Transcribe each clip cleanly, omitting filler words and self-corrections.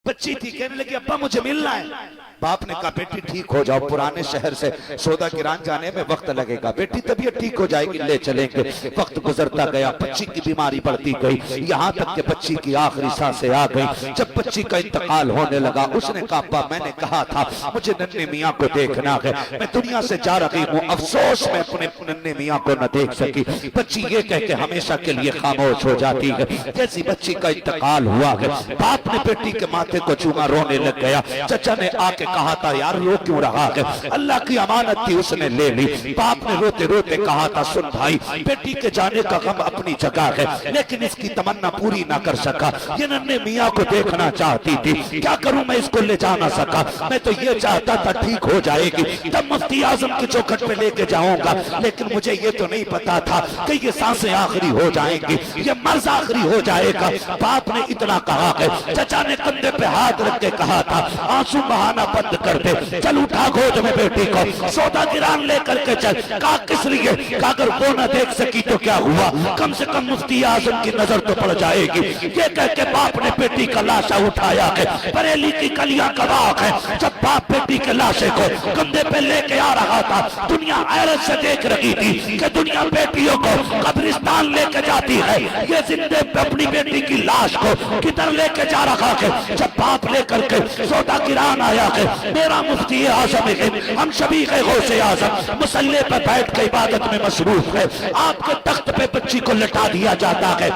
بچی تھی، کہنے لگی ابا مجھے ملنا ہے۔ باپ نے کہا بیٹی ٹھیک ہو جاؤ، پرانے شہر سے سودا گران جانے میں وقت لگے گا، بیٹی طبیعت ٹھیک ہو جائے گی، لے چلیں گے۔ وقت گزرتا گیا، بچی کی بیماری بڑھتی گئی، یہاں تک کہ بچی کی آخری سانسیں آ گئی۔ جب بچی کا انتقال ہونے لگا، اس نے کہا ابا میں نے کہا تھا مجھے ننھے میاں کو دیکھنا ہے، میں دنیا سے جا رہی ہوں، افسوس میں اپنے ننھے میاں کو نہ دیکھ سکی۔ بچی یہ کہہ کے ہمیشہ کے لیے خاموش ہو جاتی ہے۔ جیسی بچی کا انتقال ہوا ہے، باپ نے بیٹی کے ماتھے کو چوما، رونے لگ گیا۔ چچا نے آ کے کہا تھا یار رو کیوں رہا ہے، اللہ کی امانت تھی اس نے لے لی۔ باپ نے روتے روتے کہا تھا سن بھائی، بیٹی کے جانے کا غم اپنی جگہ ہے، لیکن اس کی تمنا پوری نہ کر سکا، یہ ننھے میاں کو دیکھنا چاہتی تھی، کیا کروں میں اس کو لے جا نہ سکا، میں تو یہ چاہتا تھا ٹھیک ہو جائے گی تب مفتی اعظم کی چوکھٹ پہ لے کے جاؤں گا، لیکن مجھے یہ تو نہیں پتا تھا کہ یہ سانسیں آخری ہو جائیں گی، یہ مرض آخری ہو جائے گا۔ باپ نے اتنا کہا ہے، چچا نے کندھے پہ ہاتھ رکھ کے کہا تھا آنسو بہانا بند کر دے، چل اٹھا گود میں بیٹی کو، سودا گران لے کر کے چل۔ کہا کس لیے؟ کہ اگر وہ نہ دیکھ سکی تو کیا ہوا، کم سے کم مفتی اعظم کی نظر تو پڑ جائے گی۔ یہ کہہ کے باپ نے بیٹی کا لاشا اٹھایا ہے، بریلی کی کلیاں کباغ ہے۔ جب باپ بیٹی کے لاشے کو کندھے پہ لے کے آ رہا تھا، دنیا حیرت سے دیکھ رہی تھی کہ دنیا بیٹیوں کو قبرستان لے کے جاتی ہے، یہ زندے پہ اپنی بیٹی کی لاش کو کدھر لے کے جا رہا ہے۔ جب باپ لے کر کے سودا گران آیا ہے، میرا مفتی اعظم ہے، ہم شبیخ غوث اعظم مصلی پر بیٹھ کے عبادت میں مصروف ہے، آپ کے تخت پہ بچی کو لٹا دیا جاتا ہے۔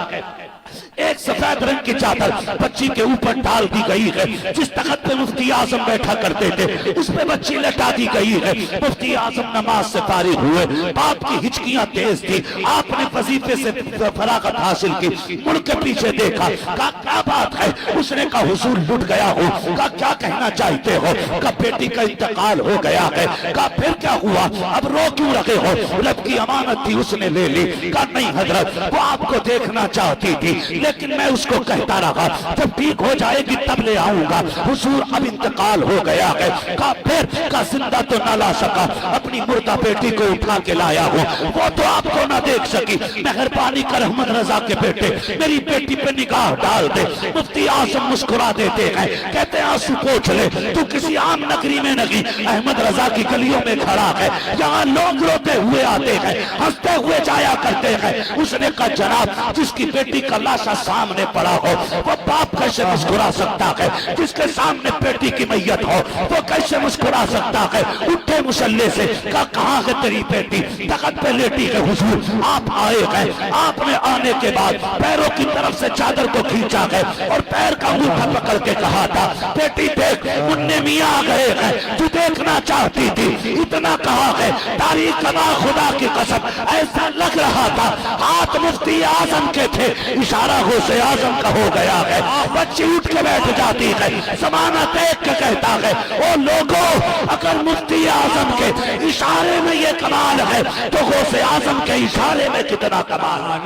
ایک سفید رنگ کی چادر بچی کے اوپر ڈال دی گئی ہے، جس تخت پہ مفتی اعظم بیٹھا کرتے تھے اس پہ بچی لٹا دی گئی ہے۔ مفتی اعظم نماز سے فارغ ہوئے، باپ کی ہچکیاں تیز تھی، آپ نے وظیفے سے فراغت حاصل کی، مڑ کے پیچھے دیکھا، کہا کیا بات ہے؟ اس نے کہا حضور لٹ گیا ہوں۔ کہا کیا کہنا چاہتے ہو؟ کہا بیٹی کا انتقال ہو گیا ہے۔ کہا پھر کیا ہوا؟ اب رو کیوں رہے ہو؟ رب کی امانت تھی اس نے لے لی۔ کہا نہیں حضرت، وہ آپ کو دیکھنا چاہتی تھی، لیکن میں اس کو کہتا رہا جب ٹھیک ہو جائے گی تب لے آؤں گا، حضور اب انتقال ہو گیا ہے۔ کہا پھر؟ کہا زندہ تو نہ لا سکا، اپنی مردہ بیٹی کو اٹھا کے لایا ہوں، وہ تو آپ کو نہ دیکھ سکی، مہربانی کر احمد رضا کے بیٹے میری بیٹی پہ نگاہ ڈال دے۔ مفتی اعظم مسکرا دیتے ہیں، کہتے ہیں آنسو پوچھ لے، تو کسی عام نگری میں نہیں، احمد رضا کی گلیوں میں کھڑا ہے، یہاں لوگ روتے ہوئے آتے ہیں، ہنستے ہوئے جایا کرتے ہیں۔ اس نے کہا جناب جس کی بیٹی کا لاشا سامنے پڑا ہو وہ باپ کیسے مسکرا سکتا ہے، جس کے سامنے بیٹی کی میت ہو وہ کیسے مسکرا سکتا ہے؟ اٹھے مسلح سے، کہا کہاں ہے تیری بیٹی؟ تخت پہ لیٹی ہے حضور، آپ آئے ہیں۔ آپ نے آنے کے بعد پیروں کی طرف سے چادر کو کھینچا ہے اور پیر کا انگوٹھا پکڑ کے کہا تھا بیٹی دیکھ مننے میاں آ گئے ہیں، تو دیکھنا چاہتی تھی، اتنا کہا ہے۔ تاریخ کما خدا کی قسم ایسا لگ رہا تھا ہاتھ مفتی اعظم کے تھے، اشارہ غوث اعظم کا ہو گیا ہے۔ بچی اٹھ کے بیٹھ جاتی ہے، زمانہ دیکھ کے کہتا ہے او لوگوں اگر مفتی اعظم کے اشارے میں یہ کمال ہے تو غوث اعظم کے اشارے میں کتنا کمال ہے۔